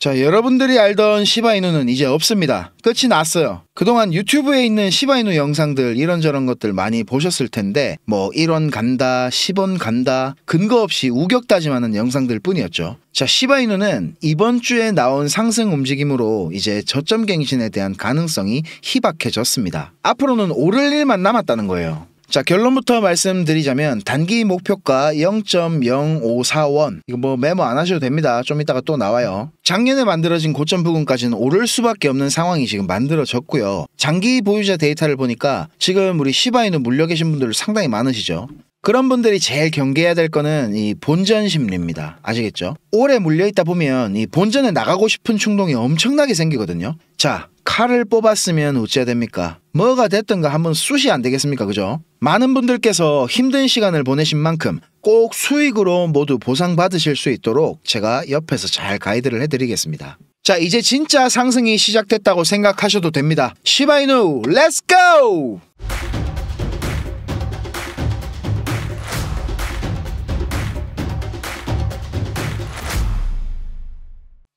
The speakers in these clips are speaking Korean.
자, 여러분들이 알던 시바이누는 이제 없습니다. 끝이 났어요. 그동안 유튜브에 있는 시바이누 영상들 이런저런 것들 많이 보셨을 텐데 뭐 1원 간다, 10원 간다 근거 없이 우격다짐하는 영상들 뿐이었죠. 자, 시바이누는 이번 주에 나온 상승 움직임으로 이제 저점 갱신에 대한 가능성이 희박해졌습니다. 앞으로는 오를 일만 남았다는 거예요. 자, 결론부터 말씀드리자면 단기 목표가 0.054원, 이거 뭐 메모 안 하셔도 됩니다. 좀 이따가 또 나와요. 작년에 만들어진 고점 부근까지는 오를 수밖에 없는 상황이 지금 만들어졌고요. 장기 보유자 데이터를 보니까 지금 우리 시바이누 물려 계신 분들 상당히 많으시죠. 그런 분들이 제일 경계해야 될 거는 이 본전 심리입니다. 아시겠죠? 오래 물려있다 보면 이 본전에 나가고 싶은 충동이 엄청나게 생기거든요. 자, 칼을 뽑았으면 어찌해야 됩니까? 뭐가 됐든가 한번 쑤시 안 되겠습니까? 그죠? 많은 분들께서 힘든 시간을 보내신 만큼 꼭 수익으로 모두 보상받으실 수 있도록 제가 옆에서 잘 가이드를 해드리겠습니다. 자, 이제 진짜 상승이 시작됐다고 생각하셔도 됩니다. 시바이누 렛츠 고!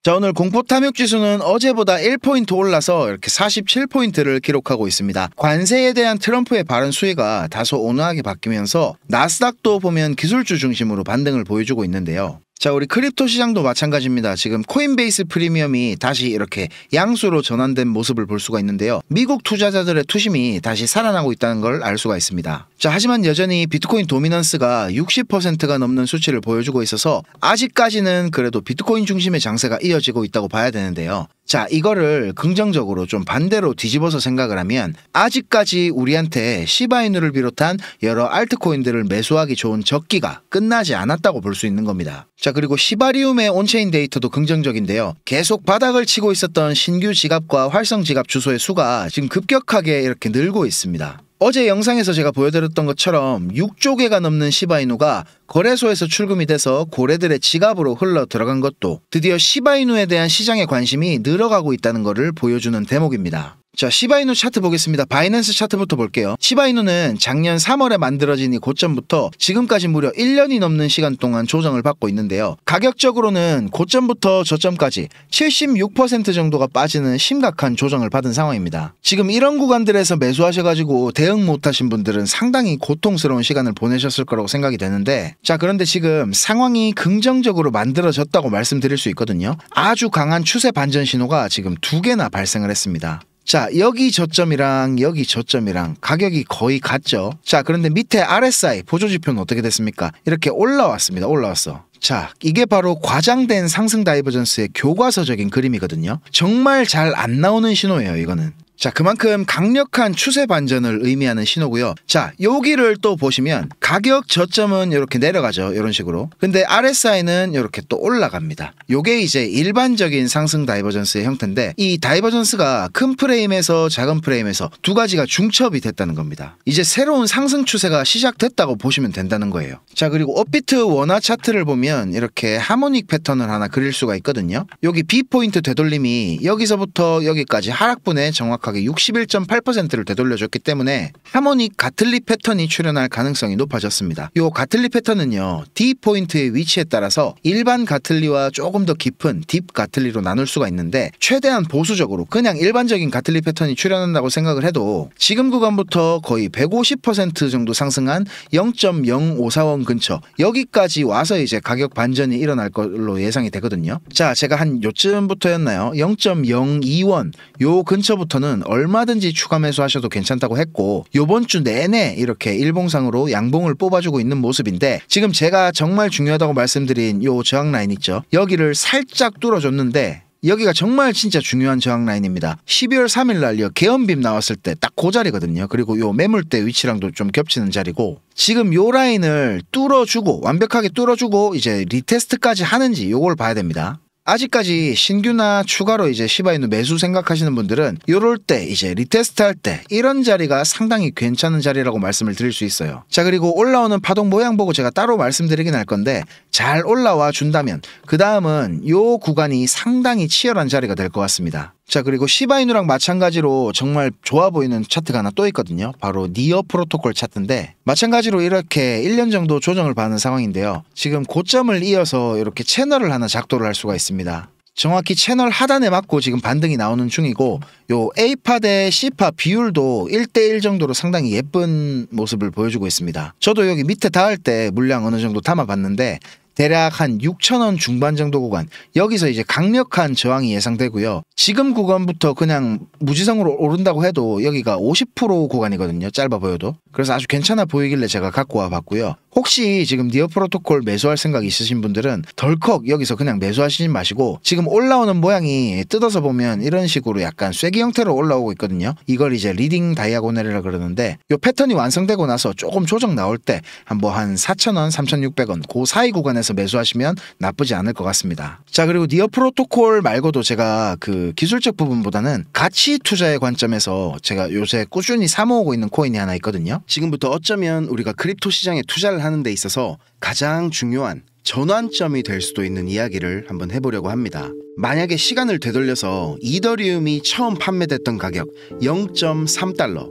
자, 오늘 공포탐욕지수는 어제보다 1포인트 올라서 이렇게 47포인트를 기록하고 있습니다. 관세에 대한 트럼프의 발언 수위가 다소 온화하게 바뀌면서 나스닥도 보면 기술주 중심으로 반등을 보여주고 있는데요. 자, 우리 크립토 시장도 마찬가지입니다. 지금 코인베이스 프리미엄이 다시 이렇게 양수로 전환된 모습을 볼 수가 있는데요. 미국 투자자들의 투심이 다시 살아나고 있다는 걸 알 수가 있습니다. 자, 하지만 여전히 비트코인 도미넌스가 60%가 넘는 수치를 보여주고 있어서 아직까지는 그래도 비트코인 중심의 장세가 이어지고 있다고 봐야 되는데요. 자, 이거를 긍정적으로 좀 반대로 뒤집어서 생각을 하면 아직까지 우리한테 시바이누를 비롯한 여러 알트코인들을 매수하기 좋은 적기가 끝나지 않았다고 볼 수 있는 겁니다. 자, 그리고 시바리움의 온체인 데이터도 긍정적인데요. 계속 바닥을 치고 있었던 신규 지갑과 활성 지갑 주소의 수가 지금 급격하게 이렇게 늘고 있습니다. 어제 영상에서 제가 보여드렸던 것처럼 6조 개가 넘는 시바이누가 거래소에서 출금이 돼서 고래들의 지갑으로 흘러 들어간 것도 드디어 시바이누에 대한 시장의 관심이 늘어가고 있다는 것을 보여주는 대목입니다. 자, 시바이누 차트 보겠습니다. 바이낸스 차트부터 볼게요. 시바이누는 작년 3월에 만들어진 이 고점부터 지금까지 무려 1년이 넘는 시간 동안 조정을 받고 있는데요. 가격적으로는 고점부터 저점까지 76% 정도가 빠지는 심각한 조정을 받은 상황입니다. 지금 이런 구간들에서 매수하셔가지고 대응 못하신 분들은 상당히 고통스러운 시간을 보내셨을 거라고 생각이 되는데, 자, 그런데 지금 상황이 긍정적으로 만들어졌다고 말씀드릴 수 있거든요. 아주 강한 추세 반전 신호가 지금 2개나 발생을 했습니다. 자, 여기 저점이랑 여기 저점이랑 가격이 거의 같죠. 자, 그런데 밑에 RSI 보조지표는 어떻게 됐습니까? 이렇게 올라왔습니다. 올라왔어. 자, 이게 바로 과장된 상승 다이버전스의 교과서적인 그림이거든요. 정말 잘 안 나오는 신호예요, 이거는. 자, 그만큼 강력한 추세 반전을 의미하는 신호고요. 자, 여기를 또 보시면 가격 저점은 이렇게 내려가죠. 이런 식으로. 근데 RSI는 이렇게 또 올라갑니다. 요게 이제 일반적인 상승 다이버전스의 형태인데, 이 다이버전스가 큰 프레임에서 작은 프레임에서 두 가지가 중첩이 됐다는 겁니다. 이제 새로운 상승 추세가 시작됐다고 보시면 된다는 거예요. 자, 그리고 업비트 원화 차트를 보면 이렇게 하모닉 패턴을 하나 그릴 수가 있거든요. 여기 B포인트 되돌림이 여기서부터 여기까지 하락분에 정확하게 61.8%를 되돌려줬기 때문에 하모닉 가틀리 패턴이 출현할 가능성이 높아졌습니다. 요 가틀리 패턴은요, D포인트의 위치에 따라서 일반 가틀리와 조금 더 깊은 딥 가틀리로 나눌 수가 있는데, 최대한 보수적으로 그냥 일반적인 가틀리 패턴이 출현한다고 생각을 해도 지금 구간부터 거의 150% 정도 상승한 0.054원 근처, 여기까지 와서 이제 가격 반전이 일어날 걸로 예상이 되거든요. 자, 제가 한 요쯤부터였나요? 0.02원 요 근처부터는 얼마든지 추가 매수하셔도 괜찮다고 했고, 요번 주 내내 이렇게 일봉상으로 양봉을 뽑아주고 있는 모습인데, 지금 제가 정말 중요하다고 말씀드린 요 저항 라인 있죠? 여기를 살짝 뚫어줬는데, 여기가 정말 진짜 중요한 저항 라인입니다. 12월 3일날 개헌빔 나왔을 때 딱 그 자리거든요. 그리고 요 매물대 위치랑도 좀 겹치는 자리고, 지금 요 라인을 뚫어주고 완벽하게 뚫어주고 이제 리테스트까지 하는지 요걸 봐야 됩니다. 아직까지 신규나 추가로 이제 시바이누 매수 생각하시는 분들은 요럴 때 이제 리테스트 할 때 이런 자리가 상당히 괜찮은 자리라고 말씀을 드릴 수 있어요. 자, 그리고 올라오는 파동 모양 보고 제가 따로 말씀드리긴 할 건데, 잘 올라와 준다면 그 다음은 요 구간이 상당히 치열한 자리가 될 것 같습니다. 자, 그리고 시바이누랑 마찬가지로 정말 좋아 보이는 차트가 하나 또 있거든요. 바로 니어 프로토콜 차트인데, 마찬가지로 이렇게 1년 정도 조정을 받는 상황인데요. 지금 고점을 이어서 이렇게 채널을 하나 작도를 할 수가 있습니다. 정확히 채널 하단에 맞고 지금 반등이 나오는 중이고, 요 A파 대 C파 비율도 1대1 정도로 상당히 예쁜 모습을 보여주고 있습니다. 저도 여기 밑에 닿을 때 물량 어느 정도 담아봤는데 대략 한 6,000원 중반 정도 구간, 여기서 이제 강력한 저항이 예상되고요. 지금 구간부터 그냥 무지성으로 오른다고 해도 여기가 50% 구간이거든요. 짧아 보여도. 그래서 아주 괜찮아 보이길래 제가 갖고 와 봤고요. 혹시 지금 니어 프로토콜 매수할 생각 있으신 분들은 덜컥 여기서 그냥 매수하시지 마시고, 지금 올라오는 모양이 뜯어서 보면 이런 식으로 약간 쐐기 형태로 올라오고 있거든요. 이걸 이제 리딩 다이아고넬이라 그러는데, 요 패턴이 완성되고 나서 조금 조정 나올 때 한 4,000원, 3,600원 그 사이 구간에서 매수하시면 나쁘지 않을 것 같습니다. 자, 그리고 니어 프로토콜 말고도 제가 그 기술적 부분보다는 가치 투자의 관점에서 제가 요새 꾸준히 사모으고 있는 코인이 하나 있거든요. 지금부터 어쩌면 우리가 크립토 시장에 투자를 하는 데 있어서 가장 중요한 전환점이 될 수도 있는 이야기를 한번 해보려고 합니다. 만약에 시간을 되돌려서 이더리움이 처음 판매됐던 가격 0.3달러,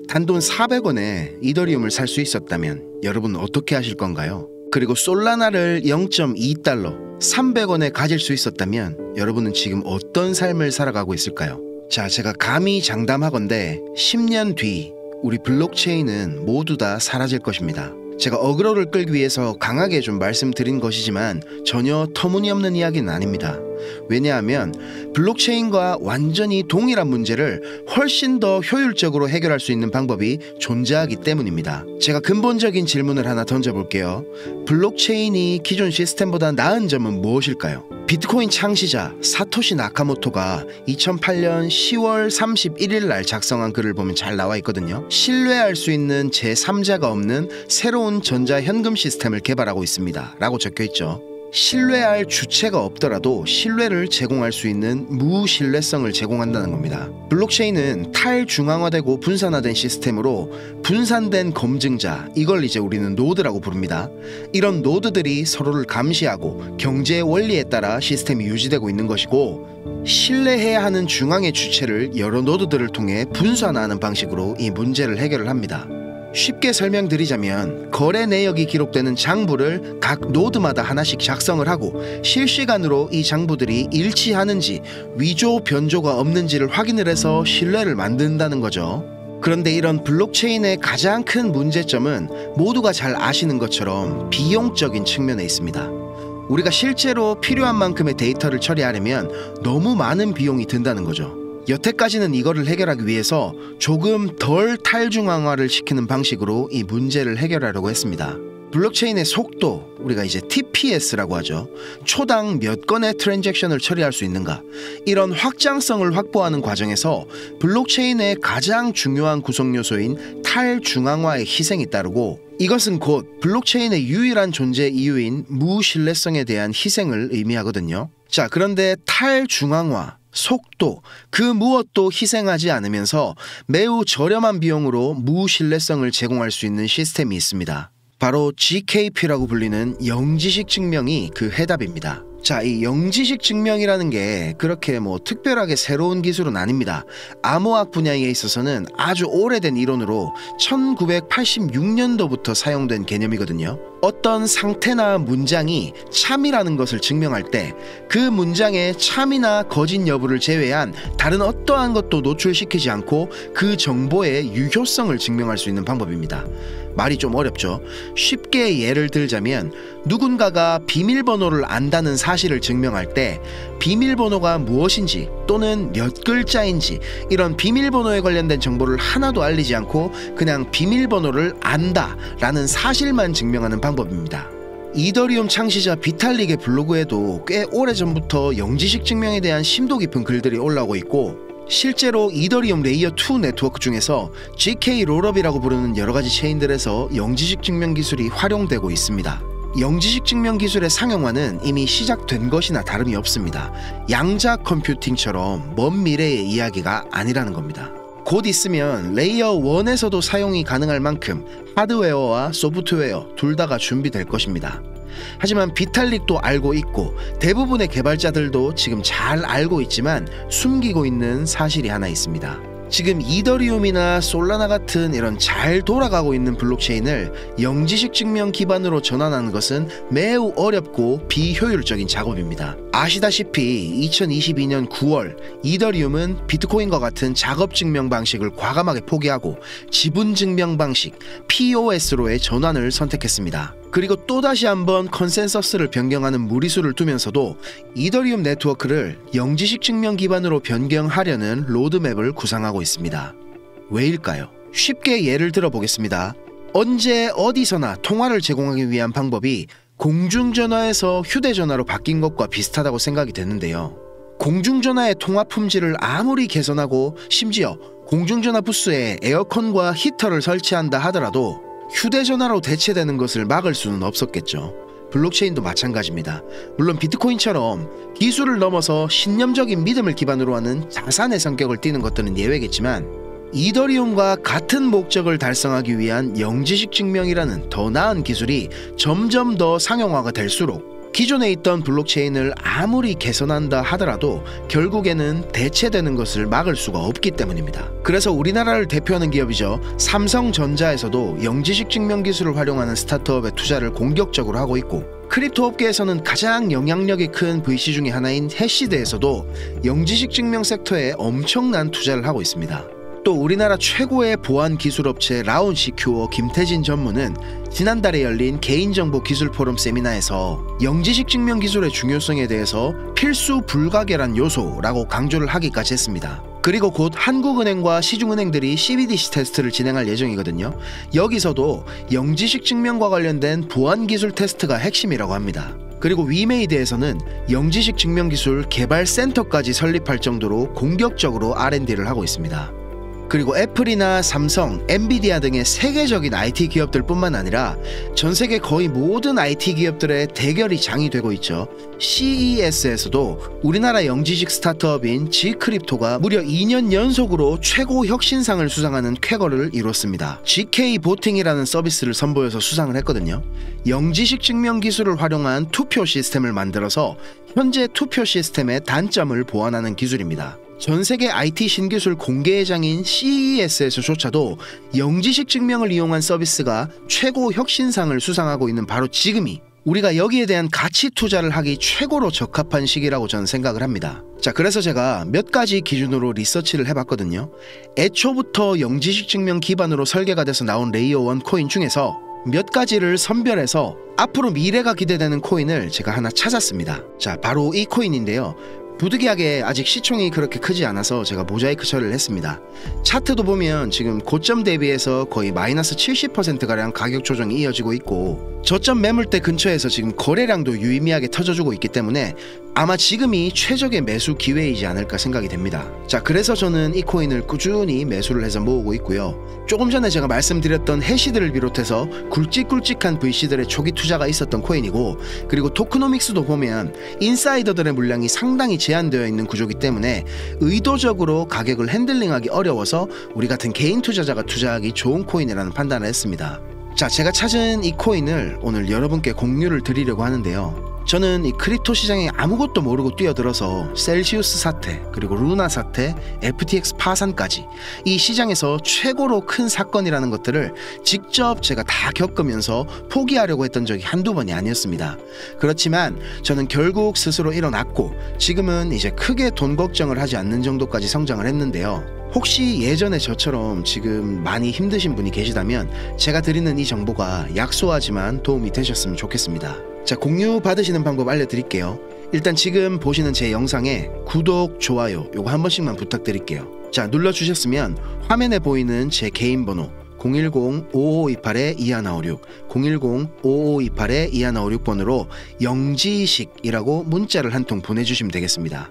단돈 400원에 이더리움을 살 수 있었다면 여러분은 어떻게 하실 건가요? 그리고 솔라나를 0.2달러, 300원에 가질 수 있었다면 여러분은 지금 어떤 삶을 살아가고 있을까요? 자, 제가 감히 장담하건대 10년 뒤 우리 블록체인은 모두 다 사라질 것입니다. 제가 어그로를 끌기 위해서 강하게 좀 말씀드린 것이지만 전혀 터무니없는 이야기는 아닙니다. 왜냐하면 블록체인과 완전히 동일한 문제를 훨씬 더 효율적으로 해결할 수 있는 방법이 존재하기 때문입니다. 제가 근본적인 질문을 하나 던져볼게요. 블록체인이 기존 시스템보다 나은 점은 무엇일까요? 비트코인 창시자 사토시 나카모토가 2008년 10월 31일 날 작성한 글을 보면 잘 나와 있거든요. 신뢰할 수 있는 제3자가 없는 새로운 전자현금 시스템을 개발하고 있습니다 라고 적혀있죠. 신뢰할 주체가 없더라도 신뢰를 제공할 수 있는 무신뢰성을 제공한다는 겁니다. 블록체인은 탈중앙화되고 분산화된 시스템으로 분산된 검증자, 이걸 이제 우리는 노드라고 부릅니다. 이런 노드들이 서로를 감시하고 경제의 원리에 따라 시스템이 유지되고 있는 것이고, 신뢰해야 하는 중앙의 주체를 여러 노드들을 통해 분산화하는 방식으로 이 문제를 해결을 합니다. 쉽게 설명드리자면 거래 내역이 기록되는 장부를 각 노드마다 하나씩 작성을 하고 실시간으로 이 장부들이 일치하는지 위조 변조가 없는지를 확인을 해서 신뢰를 만든다는 거죠. 그런데 이런 블록체인의 가장 큰 문제점은 모두가 잘 아시는 것처럼 비용적인 측면에 있습니다. 우리가 실제로 필요한 만큼의 데이터를 처리하려면 너무 많은 비용이 든다는 거죠. 여태까지는 이거를 해결하기 위해서 조금 덜 탈중앙화를 시키는 방식으로 이 문제를 해결하려고 했습니다. 블록체인의 속도, 우리가 이제 TPS라고 하죠. 초당 몇 건의 트랜잭션을 처리할 수 있는가, 이런 확장성을 확보하는 과정에서 블록체인의 가장 중요한 구성 요소인 탈중앙화의 희생이 따르고, 이것은 곧 블록체인의 유일한 존재 이유인 무신뢰성에 대한 희생을 의미하거든요. 자, 그런데 탈중앙화, 속도, 그 무엇도 희생하지 않으면서 매우 저렴한 비용으로 무신뢰성을 제공할 수 있는 시스템이 있습니다. 바로 GKP라고 불리는 영지식 증명이 그 해답입니다. 자, 이 영지식 증명이라는 게 그렇게 특별하게 새로운 기술은 아닙니다. 암호학 분야에 있어서는 아주 오래된 이론으로 1986년도부터 사용된 개념이거든요. 어떤 상태나 문장이 참이라는 것을 증명할 때 그 문장의 참이나 거짓 여부를 제외한 다른 어떠한 것도 노출시키지 않고 그 정보의 유효성을 증명할 수 있는 방법입니다. 말이 좀 어렵죠. 쉽게 예를 들자면 누군가가 비밀번호를 안다는 사실을 증명할 때 비밀번호가 무엇인지 또는 몇 글자인지 이런 비밀번호에 관련된 정보를 하나도 알리지 않고 그냥 비밀번호를 안다라는 사실만 증명하는 방법입니다. 이더리움 창시자 비탈릭의 블로그에도 꽤 오래전부터 영지식 증명에 대한 심도 깊은 글들이 올라오고 있고, 실제로 이더리움 레이어 2 네트워크 중에서 GK 롤업이라고 부르는 여러가지 체인들에서 영지식 증명 기술이 활용되고 있습니다. 영지식 증명 기술의 상용화는 이미 시작된 것이나 다름이 없습니다. 양자 컴퓨팅처럼 먼 미래의 이야기가 아니라는 겁니다. 곧 있으면 레이어 1에서도 사용이 가능할 만큼 하드웨어와 소프트웨어 둘 다가 준비될 것입니다. 하지만 비탈릭도 알고 있고 대부분의 개발자들도 지금 잘 알고 있지만 숨기고 있는 사실이 하나 있습니다. 지금 이더리움이나 솔라나 같은 이런 잘 돌아가고 있는 블록체인을 영지식 증명 기반으로 전환하는 것은 매우 어렵고 비효율적인 작업입니다. 아시다시피 2022년 9월 이더리움은 비트코인과 같은 작업 증명 방식을 과감하게 포기하고 지분 증명 방식 POS로의 전환을 선택했습니다. 그리고 또다시 한번 컨센서스를 변경하는 무리수를 두면서도 이더리움 네트워크를 영지식 증명 기반으로 변경하려는 로드맵을 구상하고 있습니다. 왜일까요? 쉽게 예를 들어 보겠습니다. 언제 어디서나 통화를 제공하기 위한 방법이 공중전화에서 휴대전화로 바뀐 것과 비슷하다고 생각이 되는데요. 공중전화의 통화 품질을 아무리 개선하고 심지어 공중전화 부스에 에어컨과 히터를 설치한다 하더라도 휴대전화로 대체되는 것을 막을 수는 없었겠죠. 블록체인도 마찬가지입니다. 물론 비트코인처럼 기술을 넘어서 신념적인 믿음을 기반으로 하는 자산의 성격을 띠는 것들은 예외겠지만 이더리움과 같은 목적을 달성하기 위한 영지식 증명이라는 더 나은 기술이 점점 더 상용화가 될수록 기존에 있던 블록체인을 아무리 개선한다 하더라도 결국에는 대체되는 것을 막을 수가 없기 때문입니다. 그래서 우리나라를 대표하는 기업이죠. 삼성전자에서도 영지식 증명 기술을 활용하는 스타트업에 투자를 공격적으로 하고 있고, 크립토 업계에서는 가장 영향력이 큰 VC 중에 하나인 해시드에서도 영지식 증명 섹터에 엄청난 투자를 하고 있습니다. 또 우리나라 최고의 보안 기술업체 라운시큐어 김태진 전무는 지난달에 열린 개인정보 기술 포럼 세미나에서 영지식 증명 기술의 중요성에 대해서 필수 불가결한 요소라고 강조를 하기까지 했습니다. 그리고 곧 한국은행과 시중은행들이 CBDC 테스트를 진행할 예정이거든요. 여기서도 영지식 증명과 관련된 보안 기술 테스트가 핵심이라고 합니다. 그리고 위메이드에서는 영지식 증명 기술 개발 센터까지 설립할 정도로 공격적으로 R&D를 하고 있습니다. 그리고 애플이나 삼성, 엔비디아 등의 세계적인 IT 기업들 뿐만 아니라 전 세계 거의 모든 IT 기업들의 대결이 장이 되고 있죠. CES에서도 우리나라 영지식 스타트업인 G크립토가 무려 2년 연속으로 최고 혁신상을 수상하는 쾌거를 이뤘습니다. GK보팅이라는 서비스를 선보여서 수상을 했거든요. 영지식 증명 기술을 활용한 투표 시스템을 만들어서 현재 투표 시스템의 단점을 보완하는 기술입니다. 전 세계 IT 신기술 공개회장인 CES에서조차도 영지식 증명을 이용한 서비스가 최고 혁신상을 수상하고 있는 바로 지금이 우리가 여기에 대한 가치 투자를 하기 최고로 적합한 시기라고 저는 생각을 합니다. 자, 그래서 제가 몇 가지 기준으로 리서치를 해봤거든요. 애초부터 영지식 증명 기반으로 설계가 돼서 나온 레이어 1 코인 중에서 몇 가지를 선별해서 앞으로 미래가 기대되는 코인을 제가 하나 찾았습니다. 자, 바로 이 코인인데요. 부득이하게 아직 시총이 그렇게 크지 않아서 제가 모자이크 처리를 했습니다. 차트도 보면 지금 고점 대비해서 거의 마이너스 70%가량 가격 조정이 이어지고 있고, 저점 매물대 근처에서 지금 거래량도 유의미하게 터져주고 있기 때문에 아마 지금이 최적의 매수 기회이지 않을까 생각이 됩니다. 자, 그래서 저는 이 코인을 꾸준히 매수를 해서 모으고 있고요. 조금 전에 제가 말씀드렸던 해시드를 비롯해서 굵직굵직한 VC들의 초기 투자가 있었던 코인이고, 그리고 토크노믹스도 보면 인사이더들의 물량이 상당히 제한되어 있는 구조이기 때문에 의도적으로 가격을 핸들링하기 어려워서 우리 같은 개인 투자자가 투자하기 좋은 코인이라는 판단을 했습니다. 자, 제가 찾은 이 코인을 오늘 여러분께 공유를 드리려고 하는데요. 저는 이 크립토 시장에 아무것도 모르고 뛰어들어서 셀시우스 사태, 그리고 루나 사태, FTX 파산까지 이 시장에서 최고로 큰 사건이라는 것들을 직접 제가 다 겪으면서 포기하려고 했던 적이 한두 번이 아니었습니다. 그렇지만 저는 결국 스스로 일어났고 지금은 이제 크게 돈 걱정을 하지 않는 정도까지 성장을 했는데요. 혹시 예전에 저처럼 지금 많이 힘드신 분이 계시다면 제가 드리는 이 정보가 약소하지만 도움이 되셨으면 좋겠습니다. 자, 공유 받으시는 방법 알려드릴게요. 일단 지금 보시는 제 영상에 구독, 좋아요 요거 한 번씩만 부탁드릴게요. 자, 눌러주셨으면 화면에 보이는 제 개인 번호 010-5528-2156 010-5528-2156번으로 영지식이라고 문자를 한 통 보내주시면 되겠습니다.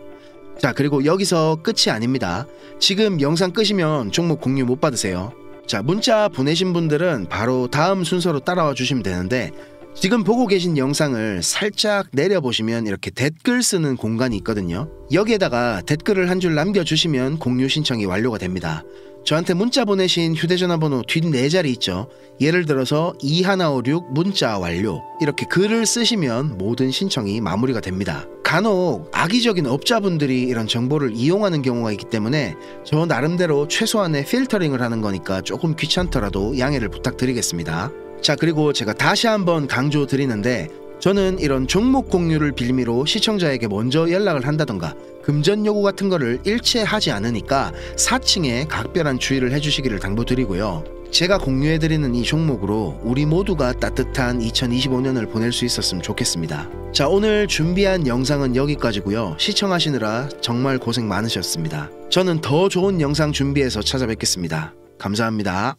자, 그리고 여기서 끝이 아닙니다. 지금 영상 끄시면 종목 공유 못 받으세요. 자, 문자 보내신 분들은 바로 다음 순서로 따라와 주시면 되는데, 지금 보고 계신 영상을 살짝 내려보시면 이렇게 댓글 쓰는 공간이 있거든요. 여기에다가 댓글을 한 줄 남겨주시면 공유 신청이 완료가 됩니다. 저한테 문자 보내신 휴대전화 번호 뒷 4자리 있죠. 예를 들어서 2156 문자 완료 이렇게 글을 쓰시면 모든 신청이 마무리가 됩니다. 간혹 악의적인 업자분들이 이런 정보를 이용하는 경우가 있기 때문에 저 나름대로 최소한의 필터링을 하는 거니까 조금 귀찮더라도 양해를 부탁드리겠습니다. 자, 그리고 제가 다시 한번 강조드리는데 저는 이런 종목 공유를 빌미로 시청자에게 먼저 연락을 한다던가 금전 요구 같은 거를 일체 하지 않으니까 사칭에 각별한 주의를 해주시기를 당부드리고요. 제가 공유해드리는 이 종목으로 우리 모두가 따뜻한 2025년을 보낼 수 있었으면 좋겠습니다. 자, 오늘 준비한 영상은 여기까지고요. 시청하시느라 정말 고생 많으셨습니다. 저는 더 좋은 영상 준비해서 찾아뵙겠습니다. 감사합니다.